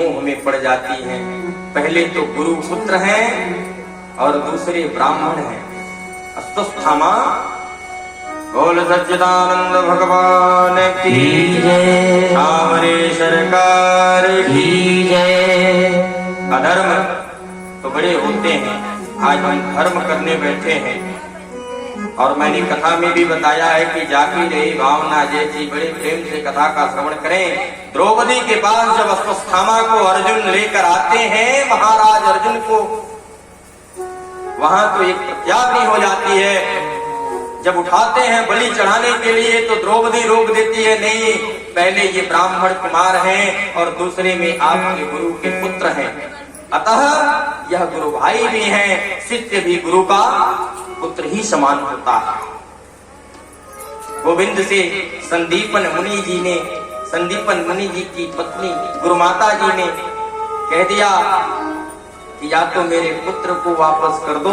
हमें पड़ जाती हैं। पहले तो गुरु पुत्र हैं और दूसरे ब्राह्मण हैं। अस्तस्थामा बोल सच्चिदानंद भगवान की जय, सामरे सरकार की जय। अधर्म तो बड़े होते हैं, आज हम धर्म करने बैठे हैं। और मैंने कथा में भी बताया है कि जागी रही भावना जैसी, बड़े प्रेम से कथा का श्रवण करें। द्रौपदी के पास जब अश्वत्थामा को अर्जुन लेकर आते हैं, महाराज अर्जुन को, वहां तो एक प्रत्याग्नि हो जाती है। जब उठाते हैं बलि चढ़ाने के लिए तो द्रौपदी रोक देती है, नहीं, पहले ये ब्राह्मण कुमार हैं और दूसरे में आपके गुरु के पुत्र हैं, अतः यह गुरु भाई भी हैं, शिष्य भी गुरु का पुत्र ही समान होता है। गोविंद से संदीपन मुनि जी की पत्नी गुरुमाता जी ने कह दिया कि या तो मेरे पुत्र को वापस कर दो,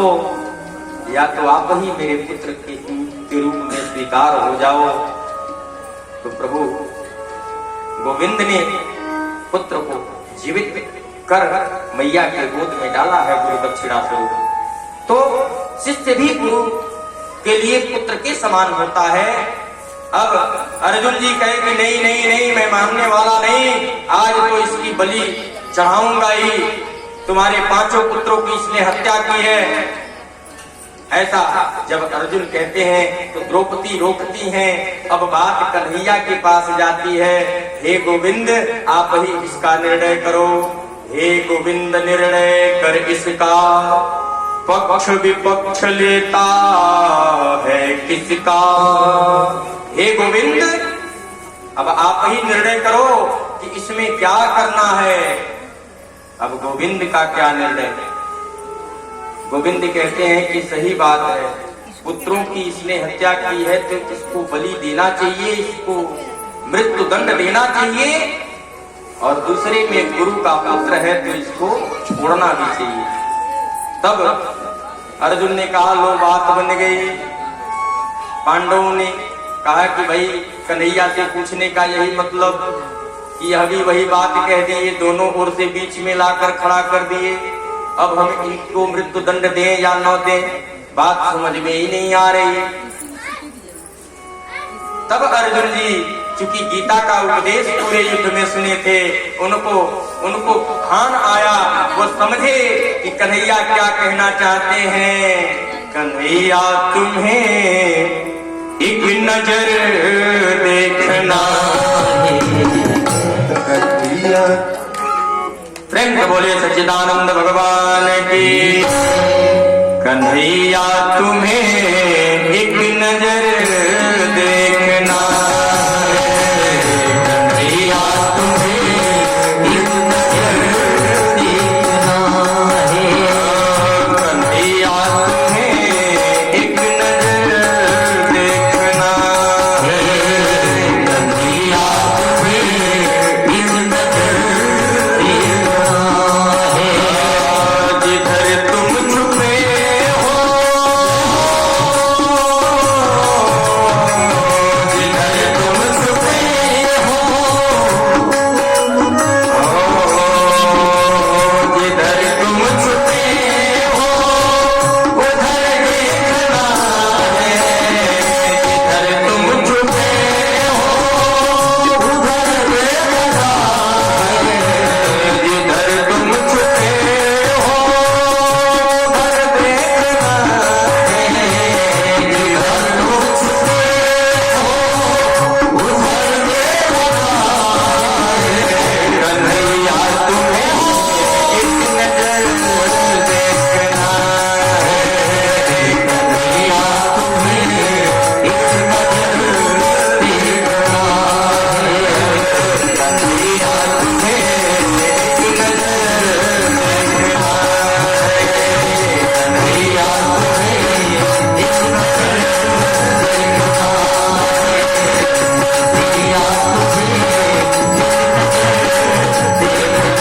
या तो आप ही मेरे पुत्र के रूप में स्वीकार हो जाओ। तो प्रभु गोविंद ने पुत्र को जीवित कर मैया के गोद में डाला है गुरु दक्षिणा स्वरूप। तो शिष्य भी गुरु के लिए पुत्र के समान होता है। अब अर्जुन जी कहे कि नहीं नहीं नहीं, मैं मानने वाला नहीं, आज तो इसकी बलि चढ़ाऊंगा ही, तुम्हारे 5 पुत्रों की इसने हत्या की है। ऐसा जब अर्जुन कहते हैं तो द्रौपदी रोकती हैं। अब बात कन्हैया के पास जाती है, हे गोविंद आप ही इसका निर्णय करो, हे गोविंद निर्णय कर इसका, पक्ष विपक्ष लेता है किसका। हे गोविंद अब आप ही निर्णय करो कि इसमें क्या करना है। अब गोविंद का क्या निर्णय? गोविंद कहते हैं कि सही बात है, पुत्रों की इसने हत्या की है तो इसको बलि देना चाहिए, इसको मृत्यु दंड देना चाहिए, और दूसरे में गुरु का पुत्र है तो इसको छोड़ना भी चाहिए। तब अर्जुन ने कहा लो बात बन गई। पांडवों ने कहा कि भाई कन्हैया से पूछने का यही मतलब कि यह भी वही बात कह दी, दोनों ओर से बीच में लाकर खड़ा कर दिए। अब हम इनको मृत्यु दंड दें या न दें, बात समझ में ही नहीं आ रही। तब अर्जुन जी चूंकि गीता का उपदेश पूरे युद्ध में सुने थे, उनको भान आया, वो समझे कि कन्हैया क्या कहना चाहते हैं। कन्हैया तुम्हें एक नजर देखना है, प्रेम से बोले सच्चिदानंद भगवान की। कन्हैया तुम्हें एक नजर देखना, कन्हैया तुम्हें एक नजर देखना है, कन्हैया तुम्हें एक नजर देखना है, कन्हैया तुम्हें एक नजर देखना है। जिधर तुम छुपे हो, जिधर तुम छुपे हो, जिधर तुम छुपे हो उधर देखना है, जिधर तुम छुपे हो उधर देखना है, जिधर तुम छुपे हो उधर देखना है, जिधर तुम छुपे हो उधर देखना है। कन्हैया तुम्हें एक नजर देखना है, कन्हैया तुम्हें एक नजर देखना है, कन्हैया तुम्हें एक नजर देखना है, कन्हैया तुम्हें एक नजर देखना है,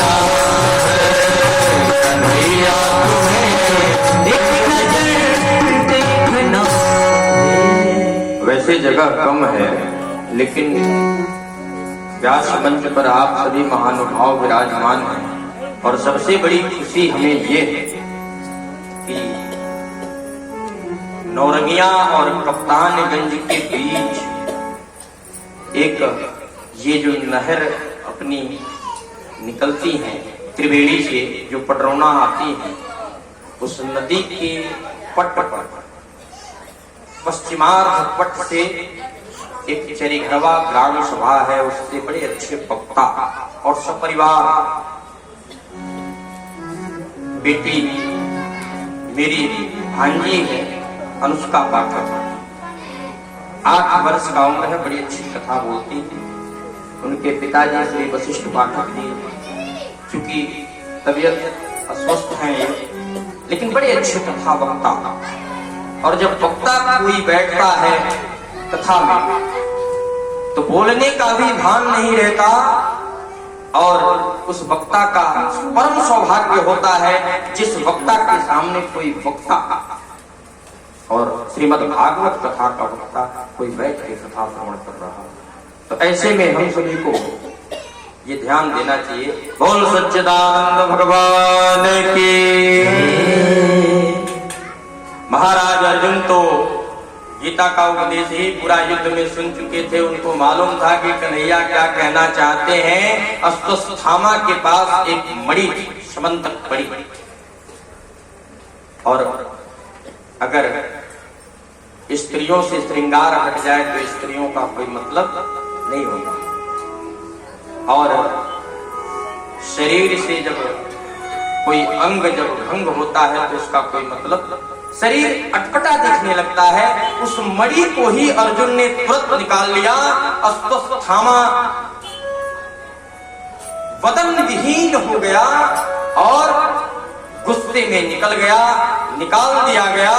कन्हैया कन्हैया तुम्हें एक नजर देखना है। वैसे जगह कम है, लेकिन व्यास मंच पर आप सभी महानुभाव विराजमान हैं और सबसे बड़ी खुशी हमें ये है कि नौरंगिया और कप्तानगंज के बीच एक ये जो नहर अपनी निकलती है त्रिवेणी से, जो पडरौना आती है, उस नदी के पट पर पश्चिमार्ध पट से एक चरिघरवा ग्राम सभा है, उससे बड़े अच्छे वक्ता और सपरिवार बेटी मेरी भांजी है अनुष्का पाठक, 8 वर्ष का उम्र है, बड़ी अच्छी कथा बोलती थी। उनके पिताजी श्री वशिष्ठ पाठक जी चूंकि तबीयत अस्वस्थ है ये, लेकिन बड़े अच्छे कथा वक्ता, और जब वक्ता कोई बैठता है कथा में तो बोलने का भी भान नहीं रहता, और उस वक्ता का परम सौभाग्य होता है जिस वक्ता के सामने कोई वक्ता और श्रीमद् भागवत कथा का वक्ता कोई बैठ के कथा श्रवण कर रहा है। तो ऐसे में हम सभी को ये ध्यान देना चाहिए। बोल सच्चिदानंद भगवान की। महाराज अर्जुन तो गीता का उपदेश ही पूरा युद्ध में सुन चुके थे, उनको मालूम था कि कन्हैया क्या कहना चाहते हैं। अश्वत्थामा के पास एक मणि समंतक पड़ी, और अगर स्त्रियों से श्रृंगार हट जाए तो स्त्रियों का कोई मतलब नहीं होता, और शरीर से जब कोई अंग जब भंग होता है तो उसका कोई मतलब, शरीर अटपटा दिखने लगता है। उस मणि को ही अर्जुन ने तुरंत निकाल लिया। अश्वत्थामा वदन विहीन हो गया और गुस्से में निकल गया, निकाल दिया गया।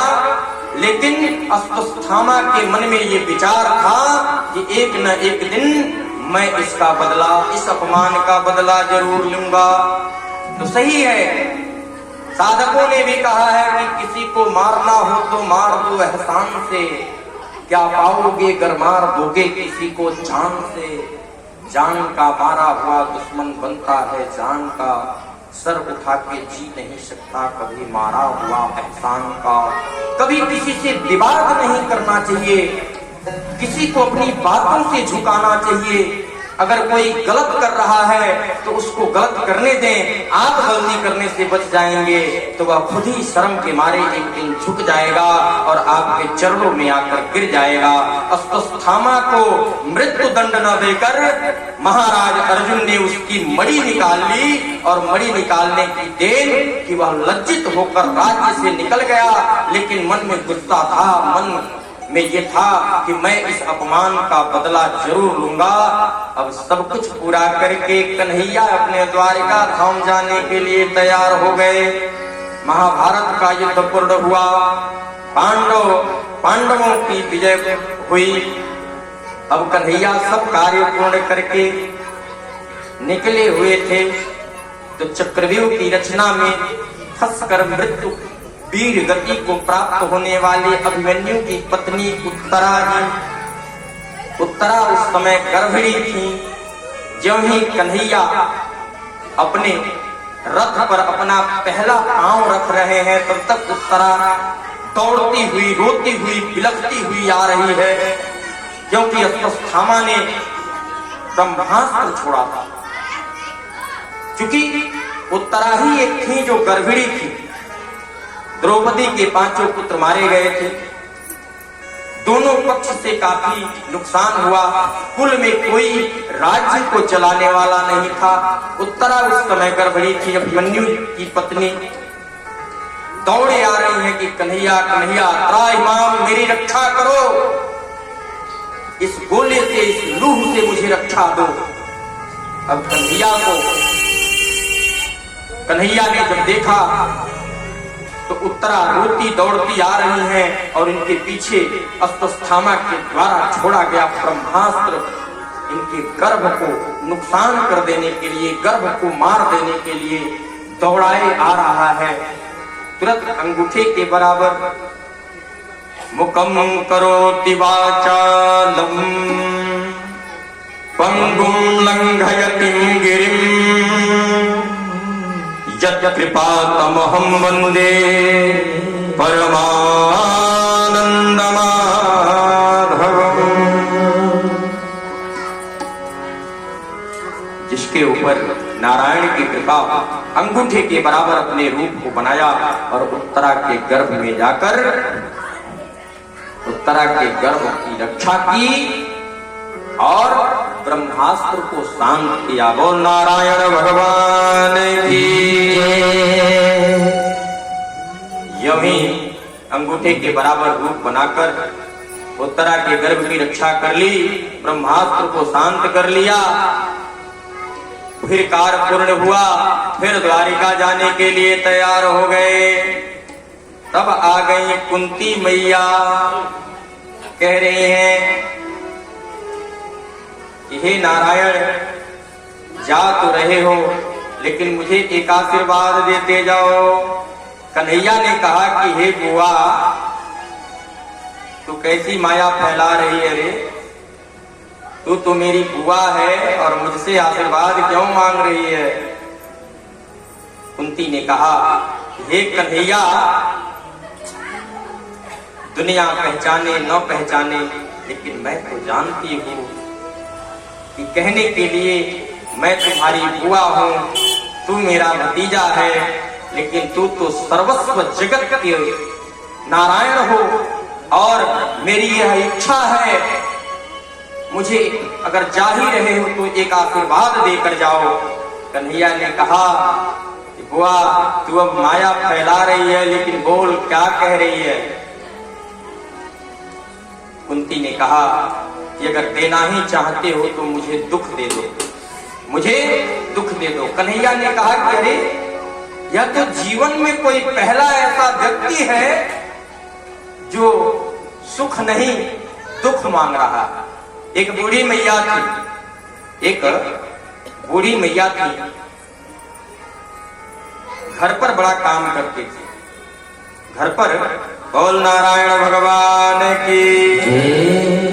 लेकिन अश्वत्थामा के मन में ये विचार था कि एक न एक दिन मैं इसका बदला, इस अपमान का बदला जरूर लूंगा। तो सही है, साधकों ने भी कहा है कि किसी को मारना हो तो मार दो एहसान से, क्या पाओगे अगर मार दोगे किसी को जान से। जान का मारा हुआ दुश्मन बनता है जान का, सर उठा के जी नहीं सकता कभी मारा हुआ एहसान का। कभी किसी से विवाद नहीं करना चाहिए, किसी को अपनी बातों से झुकाना चाहिए। अगर कोई गलत कर रहा है तो उसको गलत करने दें, आप गलती करने से बच जाएंगे तो वह खुद ही शर्म के मारे एक दिन झुक जाएगा और आपके चरणों में आकर गिर जाएगा। अश्वत्थामा को मृत्यु दंड न देकर महाराज अर्जुन ने उसकी मणि निकाल ली, और मणि निकालने की देर कि वह लज्जित होकर राज्य से निकल गया। लेकिन मन में गुस्सा था, मन में ये था कि मैं इस अपमान का बदला जरूर लूंगा। अब सब कुछ पूरा करके कन्हैया अपने द्वारिका धाम जाने के लिए तैयार हो गए। महाभारत का युद्ध पूर्ण हुआ, पांडवों की विजय हुई। अब कन्हैया सब कार्य पूर्ण करके निकले हुए थे तो चक्रव्यूह की रचना में फंसकर मृत्यु वीर गति को प्राप्त होने वाले अभिमन्यु की पत्नी उत्तरा उस समय गर्भिणी थी। ज्यों ही कन्हैया अपने रथ पर अपना पहला पांव रख रहे हैं तब तक उत्तरा दौड़ती हुई, रोती हुई, बिलखती हुई आ रही है, क्योंकि अश्वत्थामा ने ब्रह्मास्त्र छोड़ा था। क्योंकि उत्तरा ही एक थी जो गर्भिणी थी। द्रौपदी के 5 पुत्र मारे गए थे, दोनों पक्ष से काफी नुकसान हुआ। कुल में कोई राज्य को चलाने वाला नहीं था। उत्तरा उस समय गर्भिणी थी। अभिमन्यु की पत्नी दौड़े आ रही है कि कन्हैया कन्हैया त्राहिमाम मेरी रक्षा करो, इस गोले से, इस लूह से मुझे रक्षा दो। अब कन्हैया ने जब देखा तो उत्तरा रोती दौड़ती आ रही हैं और इनके पीछे अश्वत्थामा के द्वारा छोड़ा गया ब्रह्मास्त्र इनके गर्भ को नुकसान कर देने के लिए, गर्भ को मार देने के लिए दौड़ाए आ रहा है। तुरंत अंगूठे के बराबर मुकम करोति वाचालम पंगुं लंघयतिं गिरिं यत्कृपातमहं वन्दे परमानंदमाधवम्। जिसके ऊपर नारायण की कृपा अंगूठे के बराबर अपने रूप को बनाया और उत्तरा के गर्भ में जाकर उत्तरा के गर्भ की रक्षा की और ब्रह्मास्त्र को शांत किया। बोल नारायण भगवान की। यही अंगूठे के बराबर रूप बनाकर उत्तरा के गर्भ की रक्षा कर ली, ब्रह्मास्त्र को शांत कर लिया। फिर कार्य पूर्ण हुआ, फिर द्वारिका जाने के लिए तैयार हो गए। तब आ गई कुंती मैया, कह रहे हैं कि हे नारायण, जा तो रहे हो लेकिन मुझे एक आशीर्वाद देते जाओ। कन्हैया ने कहा कि हे बुआ, तू कैसी माया फैला रही है रे? तू तो मेरी बुआ है और मुझसे आशीर्वाद क्यों मांग रही है? कुंती ने कहा, हे कन्हैया, दुनिया पहचाने न पहचाने लेकिन मैं तो जानती हूँ कि कहने के लिए मैं तुम्हारी बुआ हूँ, तू मेरा भतीजा है, लेकिन तू तो सर्वस्व जगत के नारायण हो और मेरी यह इच्छा है, मुझे अगर जा ही रहे हो तो एक आशीर्वाद देकर जाओ। कन्हैया ने कहा, बुआ तू अब माया फैला रही है, लेकिन बोल क्या कह रही है? कुंती ने कहा कि अगर देना ही चाहते हो तो मुझे दुख दे दो, मुझे दुख दे दो। कन्हैया ने कहा कि अरे यह तो जीवन में कोई पहला ऐसा व्यक्ति है जो सुख नहीं दुख मांग रहा। एक बूढ़ी मैया थी, एक बूढ़ी मैया थी, घर पर बड़ा काम करती थी। घर पर बोल नारायण भगवान की।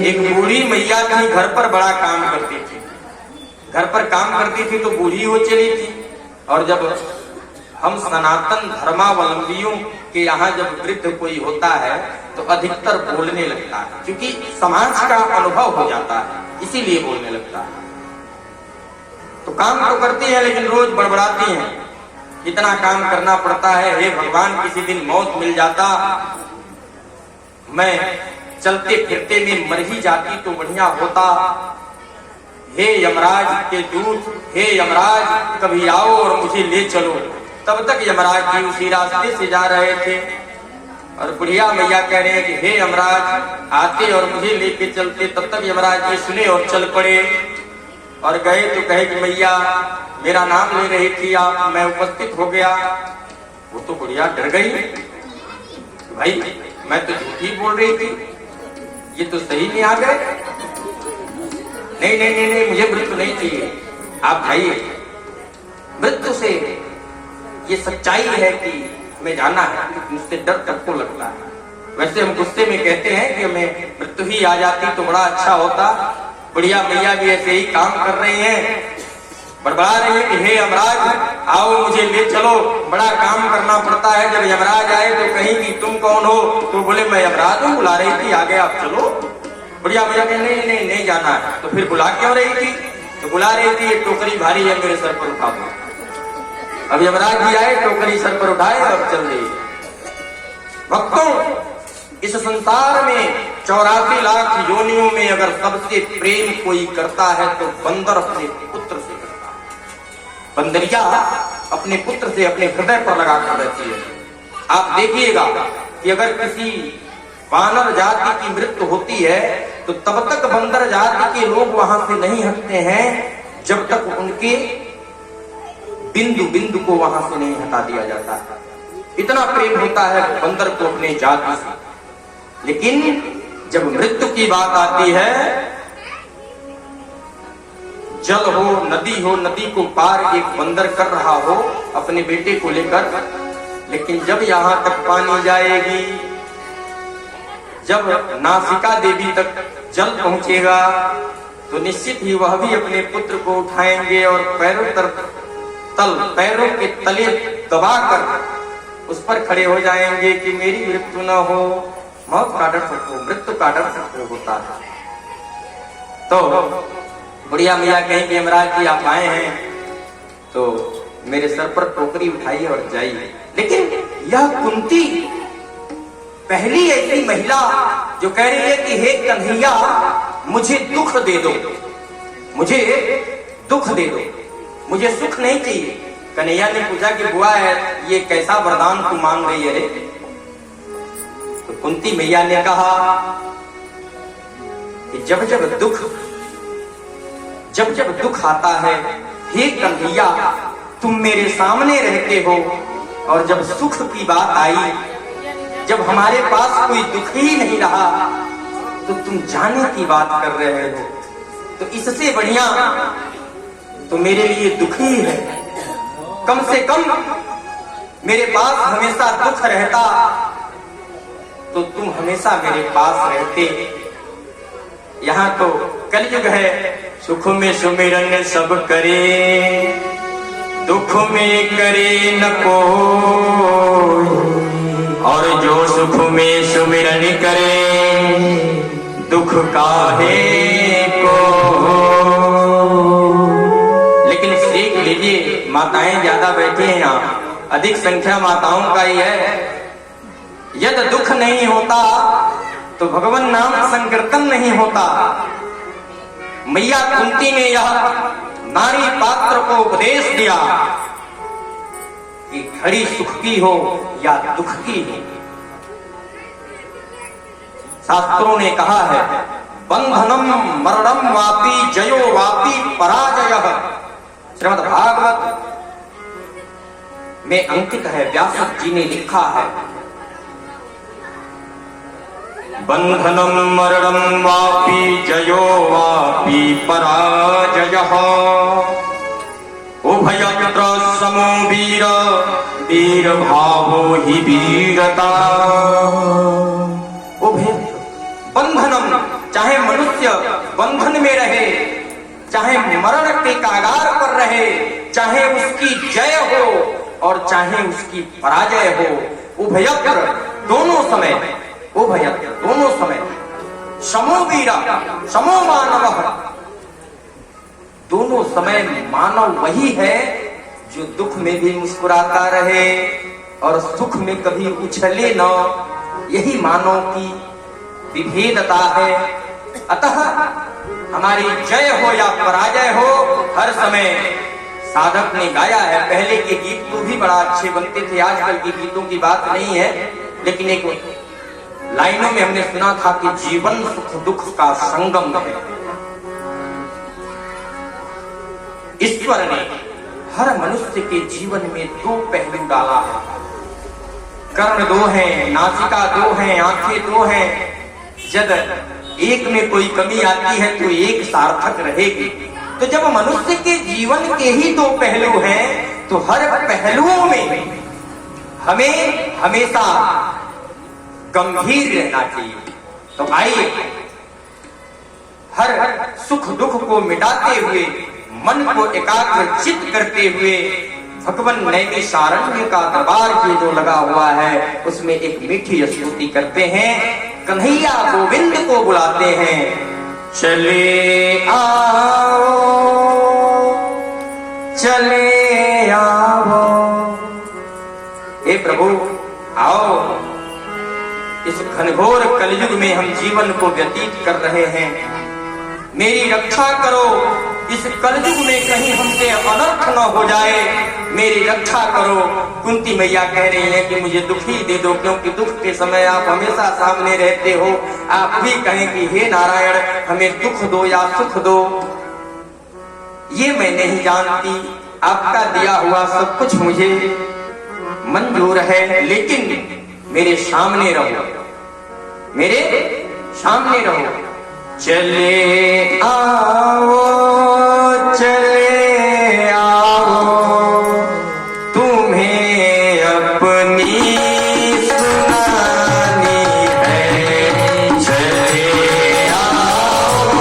एक बूढ़ी मैया थी, घर पर बड़ा काम करती थी। घर पर काम करती थी तो बूढ़ी हो चली थी। और जब हम सनातन धर्मावलंबियों के यहाँ जब वृद्ध कोई होता है तो अधिकतर बोलने लगता है, क्योंकि समाज का अनुभव हो जाता है, इसीलिए बोलने लगता है। तो काम तो करती है लेकिन रोज बड़बड़ाती हैं, इतना काम करना पड़ता है, हे भगवान किसी दिन मौत मिल जाता, मैं चलते फिरते में मर ही जाती तो बढ़िया होता। हे यमराज के दूत, हे यमराज कभी आओ और मुझे ले चलो। तब तक यमराज जी उसी रास्ते से जा रहे थे और बुढ़िया मैया कह रहे हैं कि हे यमराज आते और मुझे लेके चलते। तब तक यमराज जी सुने और चल पड़े और गए तो कहे कि मैया मेरा नाम ले रही थी आप, मैं उपस्थित हो गया। वो तो बुढ़िया डर गई, भाई मैं तो झूठी बोल रही थी, ये तो सही में आ गए। नहीं नहीं नहीं नहीं, मुझे मृत्यु नहीं चाहिए, आप जाइए। मृत्यु से ये सच्चाई है कि हमें जाना है, मुझसे डर सबको लगता है। वैसे हम गुस्से में कहते हैं कि हमें मृत्यु ही आ जाती तो बड़ा अच्छा होता। बुढ़िया मैया भी ऐसे ही काम कर रही हैं, बड़बड़ा रही है कि हे यमराज आओ मुझे ले चलो, बड़ा काम करना पड़ता है। जब यमराज आए तो कहीं कि तुम कौन हो? तो बोले मैं यमराज हूँ, बुला रही थी आगे आप चलो। बुढ़िया मैया कहे नहीं नहीं नहीं जाना है। तो फिर बुला क्यों रही थी? तो बुला रही थी ये टोकरी भारी है मेरे सर पर उठा दो। अब यमराज जी आए, टोकरी सर पर उठाए और चल गई। भक्तों, इस संसार में 84 लाख योनियों में अगर सबसे प्रेम कोई करता है तो बंदर अपने पुत्र से करता है। बंदरिया अपने पुत्र से अपने हृदय पर लगा कर रहती है। आप देखिएगा कि अगर किसी वानर जाति की मृत्यु होती है तो तब तक बंदर जाति के लोग वहां से नहीं हटते हैं जब तक उनके बिंदु बिंदु को वहां से नहीं हटा दिया जाता है। इतना प्रेम होता है बंदर को अपने जाति से। लेकिन जब मृत्यु की बात आती है, जल हो नदी को पार एक बंदर कर रहा हो अपने बेटे को लेकर, लेकिन जब यहां तक पानी जाएगी, जब नासिका देवी तक जल पहुंचेगा तो तो निश्चित ही वह भी अपने पुत्र को उठाएंगे और पैरों के तले दबाकर उस पर खड़े हो जाएंगे कि मेरी मृत्यु न हो, मौत का डर सबको, मृत्यु का डर सबको होता है। तो बुढ़िया मैया कहीं कि यमराज जी आप आए हैं तो मेरे सर पर टोकरी उठाइए और जाइए। लेकिन यह कुंती पहली ऐसी महिला जो कह रही है कि हे कन्हैया मुझे दुख दे दो, मुझे दुख दे दो, मुझे सुख नहीं चाहिए। कन्हैया ने पूछा कि बुआ है ये कैसा वरदान तू मांग रही है रे? तो कुंती मैया ने कहा कि जब जब दुख आता है, हे कन्हैया तुम मेरे सामने रहते हो, और जब सुख की बात आई, जब हमारे पास कोई दुख ही नहीं रहा तो तुम जाने की बात कर रहे हो। तो इससे बढ़िया तो मेरे लिए दुख ही है। कम से कम मेरे पास हमेशा दुख रहता तो तुम हमेशा मेरे पास रहते। यहाँ तो कलयुग है, सुख में सुमिरन सब करे, दुख में करे न कोई, और जो सुख में सुमिरन करे दुख काहे को। लेकिन सीख लीजिए, माताएं ज्यादा बैठी हैं यहाँ, अधिक संख्या माताओं का ही है। यदि दुख नहीं होता तो भगवान नाम संकीर्तन नहीं होता। मैया कुंती ने यह नारी पात्र को उपदेश दिया कि घड़ी सुख की हो या दुख की हो। शास्त्रों ने कहा है बंधनम मरणम वापी जयो वापी पराजयः। श्रीमद् भागवत में अंकित है, व्यास जी ने लिखा है बंधनम मरणम वापी जयो वापी पराजयः, उभयत्र समो वीर वीर भावो हि वीरता। बंधनम, चाहे मनुष्य बंधन में रहे, चाहे मरण के कागार पर रहे, चाहे उसकी जय हो और चाहे उसकी पराजय हो, उभयत्र दोनों समय, उभयत्र दोनों समय, समो वीरा समो मानवः, दोनों समय मानव वही है जो दुख में भी मुस्कुराता रहे और सुख में कभी उछले न। यही मानव की विभेदता है। अतः हमारी जय हो या पराजय हो, हर समय साधक ने गाया है। पहले के गीत तो भी बड़ा अच्छे बनते थे, आजकल के गीतों की बात नहीं है, लेकिन एक लाइनों में हमने सुना था कि जीवन सुख दुख का संगम है। ईश्वर ने हर मनुष्य के जीवन में दो पहलू डाला है। कर्ण दो हैं, नासिका दो हैं, आंखें दो हैं। जब एक में कोई कमी आती है तो एक सार्थक रहेगी। तो जब मनुष्य के जीवन के ही दो पहलू हैं तो हर पहलुओं में हमें हमेशा गंभीर रहना चाहिए। तो आइए हर सुख दुख को मिटाते हुए, मन को एकाग्र चित्त करते हुए भगवान नैमिषारण्य का दरबार की जो लगा हुआ है उसमें एक मीठी स्तुति करते हैं। कन्हैया गोविंद को बुलाते हैं, चले आओ चले आओ। हे प्रभु आओ, इस घनघोर कलयुग में हम जीवन को व्यतीत कर रहे हैं, मेरी रक्षा करो। इस कलयुग में कहीं हमसे अनर्थ न हो जाए, मेरी रक्षा करो। कुंती मैया कह रही हैं कि मुझे दुख ही दे दो, क्योंकि दुख के समय आप हमेशा सामने रहते हो। आप भी कहें कि हे नारायण हमें दुख दो या सुख दो, ये मैं नहीं जानती। आपका दिया हुआ सब कुछ मुझे मंजूर है, लेकिन मेरे सामने रहो, मेरे सामने रहो। चले आओ चले आओ, तुम्हें अपनी सुनानी है। चले आओ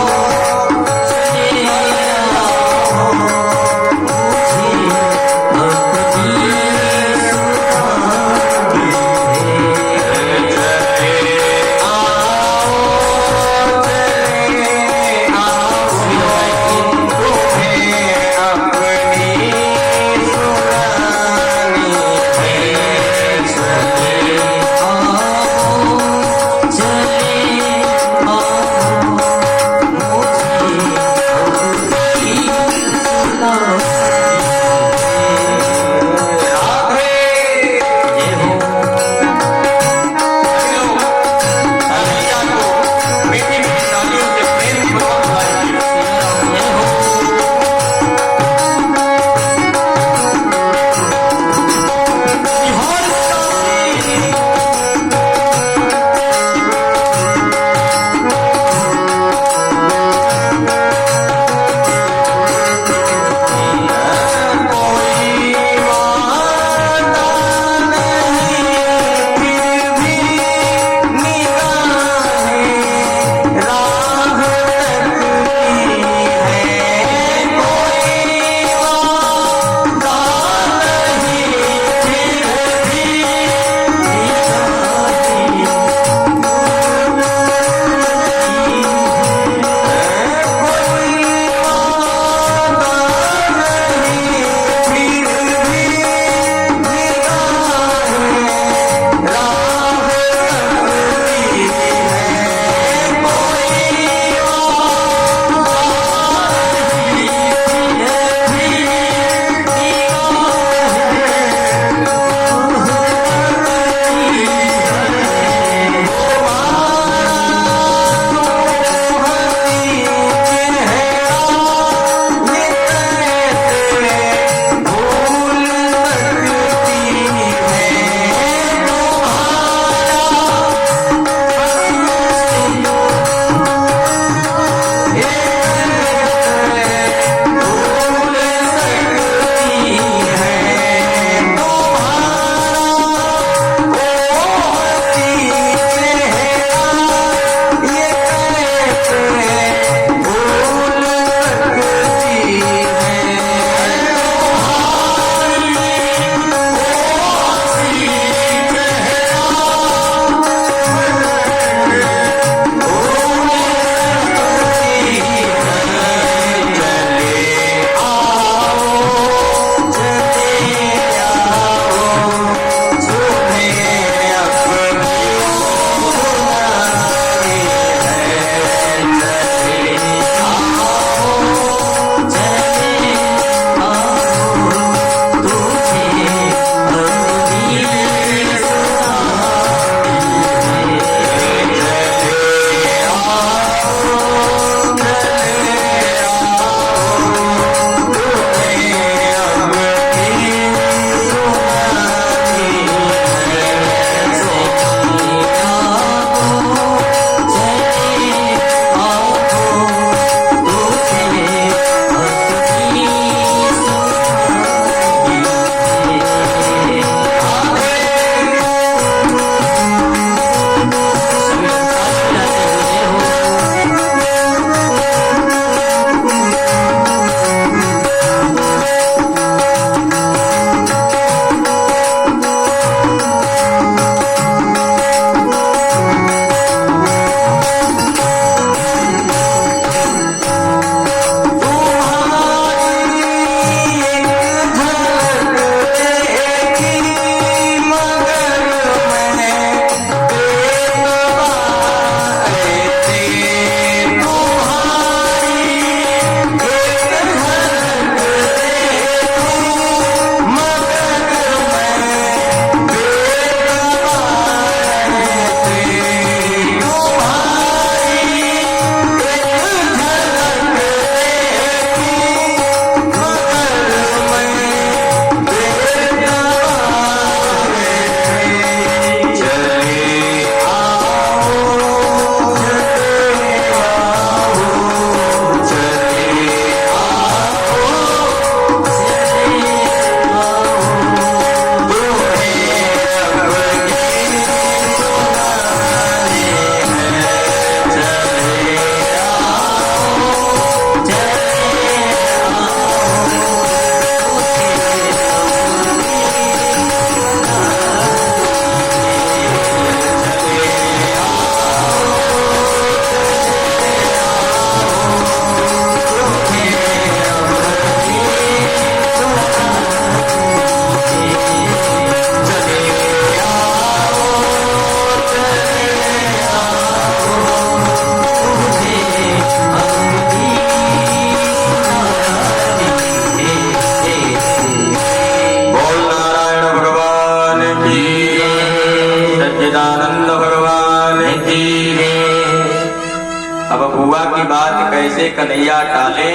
कन्हैया टाले,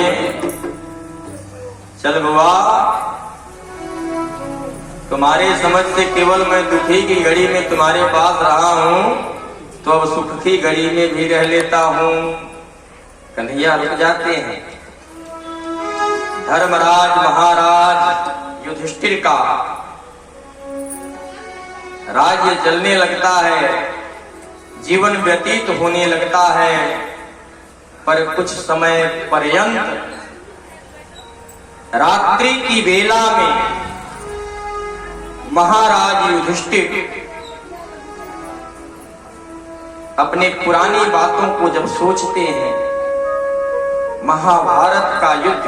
चल बुआ, तुम्हारे समझ से केवल मैं दुखी की घड़ी में तुम्हारे पास रहा हूं, तो अब सुख की घड़ी में भी रह लेता हूं। कन्हैया रुक जाते हैं। धर्मराज महाराज युधिष्ठिर का राज्य चलने लगता है, जीवन व्यतीत होने लगता है, पर कुछ समय पर्यंत रात्रि की बेला में महाराज युधिष्ठिर अपने पुरानी बातों को जब सोचते हैं, महाभारत का युद्ध,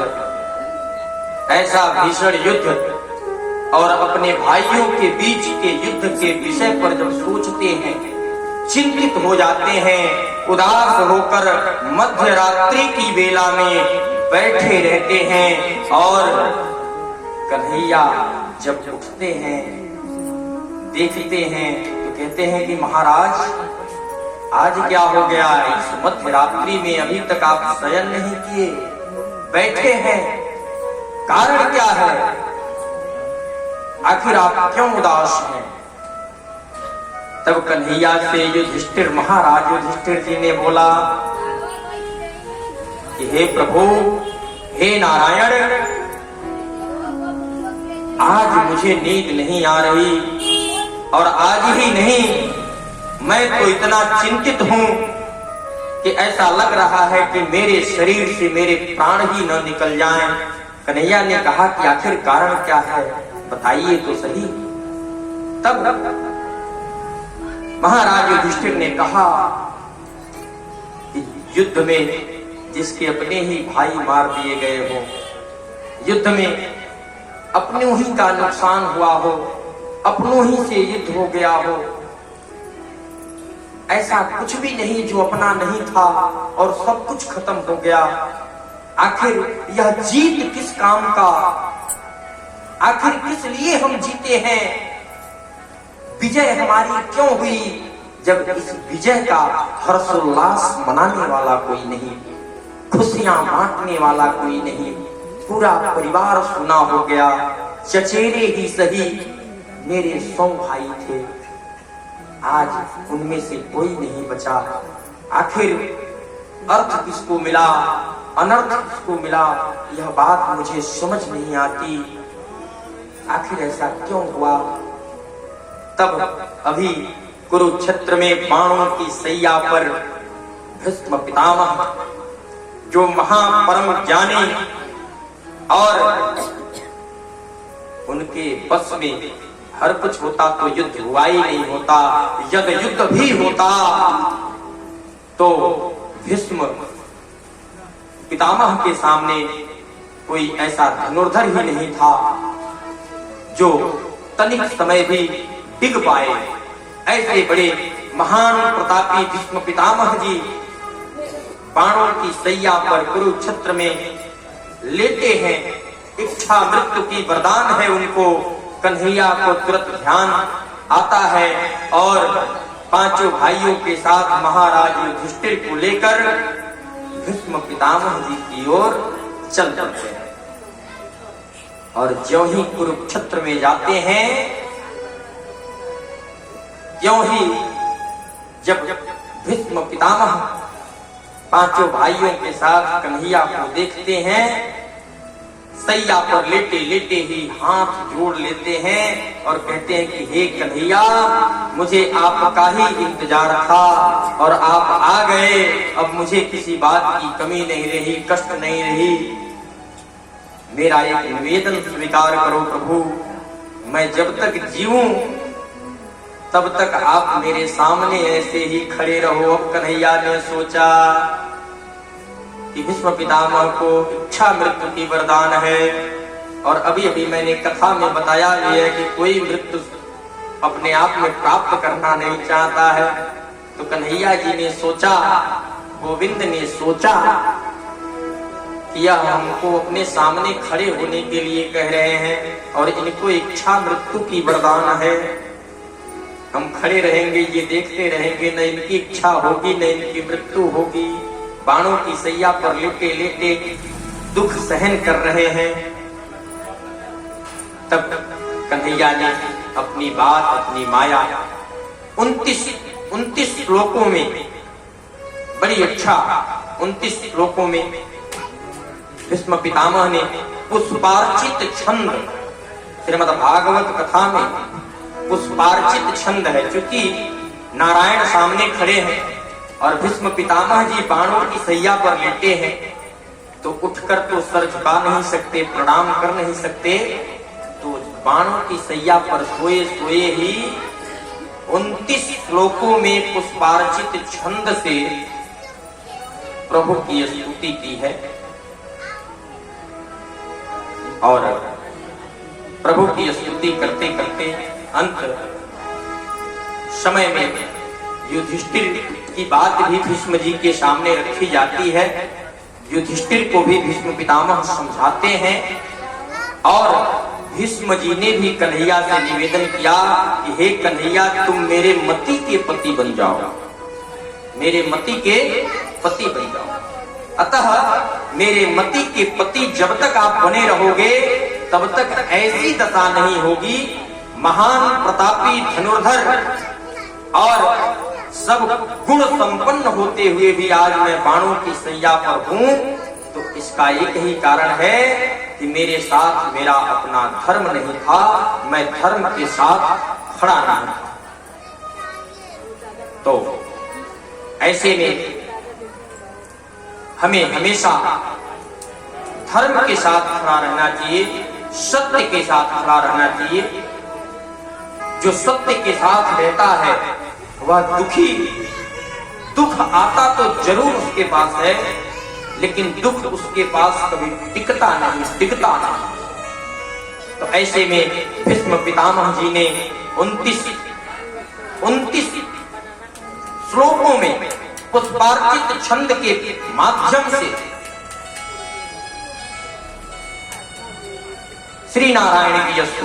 ऐसा भीषण युद्ध, और अपने भाइयों के बीच के युद्ध के विषय पर जब सोचते हैं, चिंतित हो जाते हैं, उदास होकर मध्य रात्रि की बेला में बैठे रहते हैं। और कन्हैया जब उठते हैं, देखते हैं, तो कहते हैं कि महाराज आज क्या हो गया? इस मध्य रात्रि में अभी तक आप शयन नहीं किए, बैठे हैं, कारण क्या है? आखिर आप क्यों उदास हैं? तब कन्हैया से युधिष्ठिर, महाराज युधिष्ठिर जी ने बोला कि हे प्रभु, हे नारायण, आज मुझे नींद नहीं आ रही, और आज ही नहीं, मैं तो इतना चिंतित हूं कि ऐसा लग रहा है कि मेरे शरीर से मेरे प्राण ही न निकल जाएं। कन्हैया ने कहा कि आखिर कारण क्या है, बताइए तो सही। तब महाराज युधिष्ठिर ने कहा कि युद्ध में जिसके अपने ही भाई मार दिए गए हो, युद्ध में अपनों ही का नुकसान हुआ हो, अपनों ही से युद्ध हो गया हो, ऐसा कुछ भी नहीं जो अपना नहीं था और सब कुछ खत्म हो गया। आखिर यह जीत किस काम का? आखिर किस लिए हम जीते हैं? विजय हमारी क्यों हुई, जब इस विजय का हर्षोल्लास मनाने वाला कोई नहीं, खुशियां बांटने वाला कोई नहीं, पूरा परिवार सुना हो गया। चचेरे ही सही मेरे 100 भाई थे, आज उनमें से कोई नहीं बचा। आखिर अर्थ किसको मिला, अनर्थ किसको मिला, यह बात मुझे समझ नहीं आती। आखिर ऐसा क्यों हुआ? तब अभी कुरुक्षेत्र में बाणों की सैया पर भीष्म पितामह, जो महापरम ज्ञानी और उनके बस में हर कुछ होता तो युद्ध हुआ ही नहीं होता, यदि युद्ध भी होता तो भीष्म पितामह के सामने कोई ऐसा धनुर्धर ही नहीं था जो तनिक समय भी टिक पाए। ऐसे बड़े महान प्रतापी भीष्म पितामह जी बाणों की सैया पर कुरुक्षेत्र में लेते हैं। इच्छा मृत्यु की वरदान है उनको। कन्हैया को तुरंत ध्यान आता है और पांचों भाइयों के साथ महाराज युधिष्ठिर को लेकर भीष्म पितामह जी की ओर चल पड़ते हैं। और ज्यों ही कुरुक्षेत्र में जाते हैं, त्यों ही जब भीष्म पितामह पांचों भाइयों के साथ कन्हैया को देखते हैं, सैया पर लेटे लेटे ही हाथ जोड़ लेते हैं और कहते हैं कि हे कन्हैया, मुझे आपका ही इंतजार था और आप आ गए। अब मुझे किसी बात की कमी नहीं रही, कष्ट नहीं रही। मेरा एक निवेदन स्वीकार करो प्रभु, मैं जब तक जीऊं तब तक आप मेरे सामने ऐसे ही खड़े रहो। अब कन्हैया ने सोचा कि भीष्म पितामह को इच्छा मृत्यु की वरदान है, और अभी अभी मैंने कथा में बताया है कि कोई मृत्यु अपने आप में प्राप्त करना नहीं चाहता है। तो कन्हैया जी ने सोचा, गोविंद ने सोचा कि यह हमको अपने सामने खड़े होने के लिए कह रहे हैं और इनको इच्छा मृत्यु की वरदान है। हम खड़े रहेंगे, ये देखते रहेंगे, न इनकी इच्छा होगी न इनकी मृत्यु होगी। बाणों की सैया पर लेटे लेटे दुख सहन कर रहे हैं, तब कन्हैया ने अपनी बात, अपनी माया 29 श्लोकों में, बड़ी अच्छा 29 श्लोकों में भीष्म पितामह ने पुष्पार्चित छंद, श्रीमद् भागवत कथा में पुष्पार्चित छंद है, क्योंकि नारायण सामने खड़े हैं और भीष्म पितामह जी बाणों की सैया पर लेटे हैं, तो उठकर तो सर झुका नहीं सकते, प्रणाम कर नहीं सकते, तो बाणों की सैया पर सोए सोए ही 29 श्लोकों में पुष्पार्चित छंद से प्रभु की स्तुति की है। और प्रभु की स्तुति करते करते अंत समय में युधिष्ठिर की बात भी भीष्म जी के सामने रखी जाती है। युधिष्ठिर को भी भीष्म पितामह समझाते हैं और भीष्म जी ने भी कन्हैया से निवेदन किया कि हे कन्हैया, तुम मेरे मति के पति बन जाओ, मेरे मति के पति बन जाओ। अतः मेरे मति के पति जब तक आप बने रहोगे तब तक ऐसी दशा नहीं होगी, महान प्रतापी धनुर्धर और सब गुण संपन्न होते हुए भी आज मैं बाणों की सैया पर हूं, तो इसका एक ही कारण है कि मेरे साथ मेरा अपना धर्म नहीं था, मैं धर्म के साथ खड़ा नहीं था। तो ऐसे में हमें हमेशा धर्म के साथ खड़ा रहना चाहिए, सत्य के साथ खड़ा रहना चाहिए। जो सत्य के साथ रहता है वह दुख आता तो जरूर उसके पास है, लेकिन दुख उसके पास कभी टिकता नहीं। तो ऐसे में भीष्म पितामह जी ने 29 श्लोकों में पुष्पार्चित छंद के माध्यम से श्री नारायण की स्तुति